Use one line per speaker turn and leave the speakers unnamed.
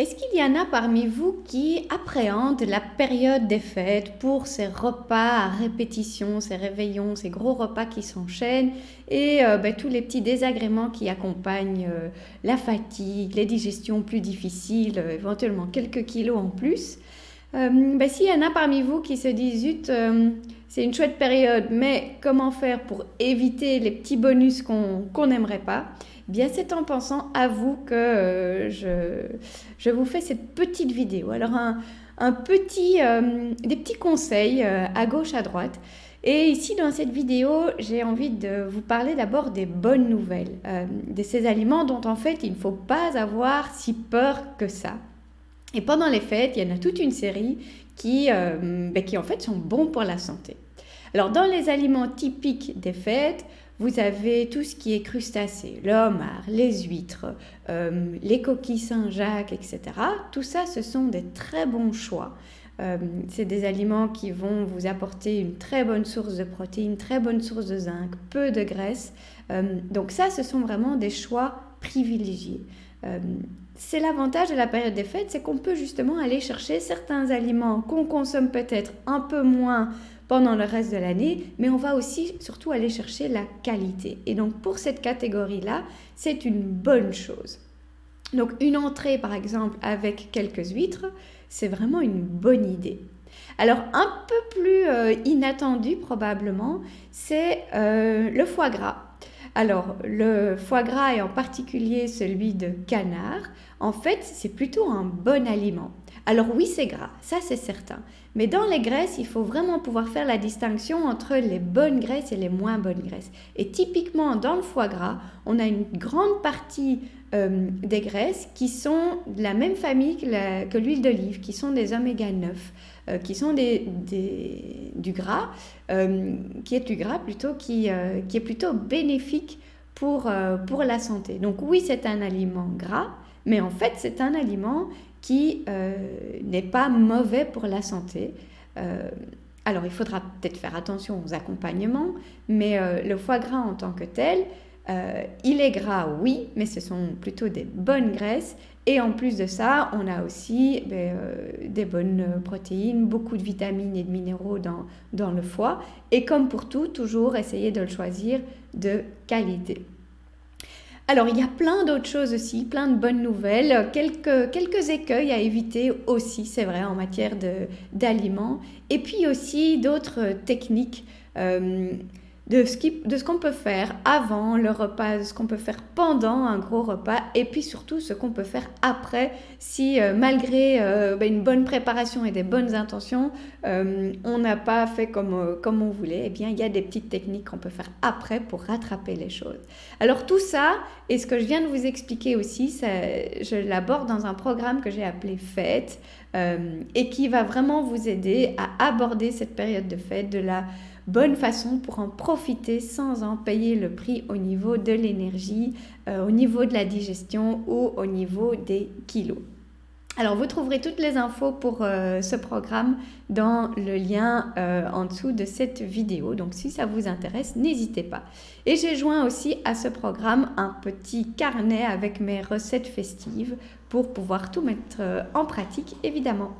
Est-ce qu'il y en a parmi vous qui appréhendent la période des fêtes pour ces repas à répétition, ces réveillons, ces gros repas qui s'enchaînent et tous les petits désagréments qui accompagnent la fatigue, les digestions plus difficiles, éventuellement quelques kilos en plus? S'il y en a parmi vous qui se disent, zut, c'est une chouette période, mais comment faire pour éviter les petits bonus qu'on n'aimerait pas? Bien, c'est en pensant à vous que je vous fais cette petite vidéo. Alors, des petits conseils à gauche, à droite. Et ici, dans cette vidéo, j'ai envie de vous parler d'abord des bonnes nouvelles, de ces aliments dont en fait, il ne faut pas avoir si peur que ça. Et pendant les fêtes, il y en a toute une série qui en fait sont bons pour la santé. Alors dans les aliments typiques des fêtes, vous avez tout ce qui est crustacés, le homard, les huîtres, les coquilles Saint-Jacques, etc. Tout ça, ce sont des très bons choix. C'est des aliments qui vont vous apporter une très bonne source de protéines, très bonne source de zinc, peu de graisse. Donc ça, ce sont vraiment des choix privilégiés. C'est l'avantage de la période des fêtes, c'est qu'on peut justement aller chercher certains aliments qu'on consomme peut-être un peu moins pendant le reste de l'année, mais on va aussi surtout aller chercher la qualité. Et donc pour cette catégorie-là, c'est une bonne chose. Donc une entrée par exemple avec quelques huîtres, c'est vraiment une bonne idée. Alors un peu plus inattendu probablement, c'est le foie gras. Alors, le foie gras et en particulier celui de canard, en fait, c'est plutôt un bon aliment. Alors oui, c'est gras, ça c'est certain. Mais dans les graisses, il faut vraiment pouvoir faire la distinction entre les bonnes graisses et les moins bonnes graisses. Et typiquement, dans le foie gras, on a une grande partie des graisses qui sont de la même famille que l'huile d'olive, qui sont des oméga 9, qui sont du gras, qui est du gras plutôt, qui est plutôt bénéfique pour la santé. Donc oui, c'est un aliment gras, mais en fait, c'est un aliment qui n'est pas mauvais pour la santé. Alors, il faudra peut-être faire attention aux accompagnements, mais le foie gras en tant que tel, il est gras, oui, mais ce sont plutôt des bonnes graisses. Et en plus de ça, on a aussi des bonnes protéines, beaucoup de vitamines et de minéraux dans le foie. Et comme pour tout, toujours essayer de le choisir de qualité. Alors, il y a plein d'autres choses aussi, plein de bonnes nouvelles, quelques écueils à éviter aussi, c'est vrai, en matière d'aliments. Et puis aussi d'autres techniques de ce qu'on peut faire avant le repas, de ce qu'on peut faire pendant un gros repas, et puis surtout ce qu'on peut faire après si malgré une bonne préparation et des bonnes intentions, on n'a pas fait comme on voulait. Eh bien, il y a des petites techniques qu'on peut faire après pour rattraper les choses. Alors tout ça, et ce que je viens de vous expliquer aussi, je l'aborde dans un programme que j'ai appelé Fête, et qui va vraiment vous aider à aborder cette période de fête de la bonne façon pour en profiter sans en payer le prix au niveau de l'énergie, au niveau de la digestion ou au niveau des kilos. Alors, vous trouverez toutes les infos pour ce programme dans le lien en dessous de cette vidéo. Donc, si ça vous intéresse, n'hésitez pas. Et j'ai joint aussi à ce programme un petit carnet avec mes recettes festives pour pouvoir tout mettre en pratique, évidemment.